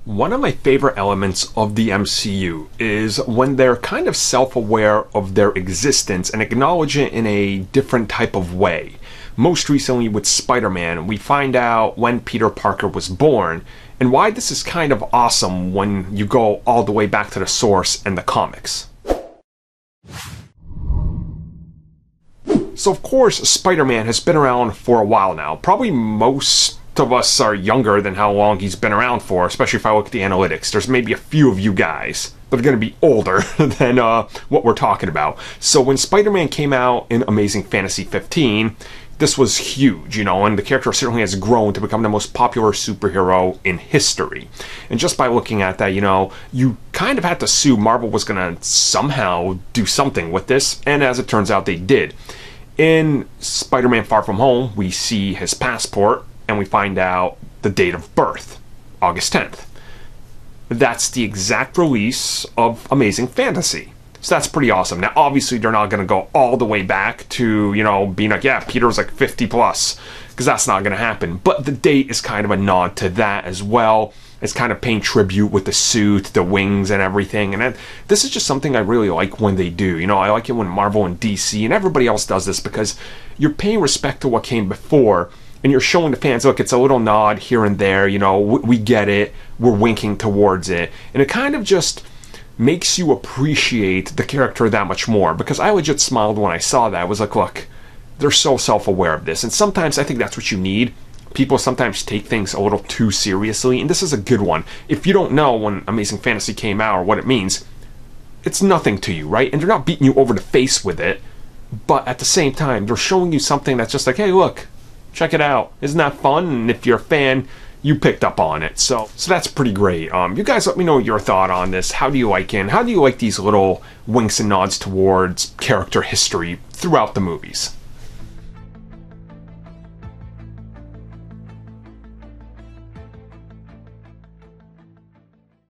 One of my favorite elements of the MCU is when they're kind of self-aware of their existence and acknowledge it in a different type of way. Most recently with Spider-Man, we find out when Peter Parker was born, and why this is kind of awesome when you go all the way back to the source in the comics. So of course, Spider-Man has been around for a while now. Probably most of us are younger than how long he's been around for, especially if I look at the analytics. There's maybe a few of you guys that are going to be older than what we're talking about. So when Spider-Man came out in Amazing Fantasy 15, this was huge, and the character certainly has grown to become the most popular superhero in history. And just by looking at that, you kind of had to assume Marvel was going to somehow do something with this, and as it turns out, they did. In Spider-Man Far From Home, we see his passport, and we find out the date of birth, August 10th. That's the exact release of Amazing Fantasy. So that's pretty awesome. Now, obviously, they're not going to go all the way back to, being like, yeah, Peter's like 50 plus, because that's not going to happen. But the date is kind of a nod to that as well. It's kind of paying tribute with the suit, the wings, and everything. And this is just something I really like when they do. I like it when Marvel and DC and everybody else does this, because you're paying respect to what came before, and you're showing the fans, look, it's a little nod here and there, we get it, we're winking towards it. And it kind of just makes you appreciate the character that much more, because I legit smiled when I saw that. I was like, look, they're so self-aware of this. And sometimes I think that's what you need. People sometimes take things a little too seriously, and this is a good one. If you don't know when Amazing Fantasy came out or what it means, it's nothing to you, right? And they're not beating you over the face with it, but at the same time, they're showing you something that's just like, hey, look, check it out. Isn't that fun? And if you're a fan, you picked up on it. So that's pretty great. You guys let me know your thought on this. How do you like it? And how do you like these little winks and nods towards character history throughout the movies?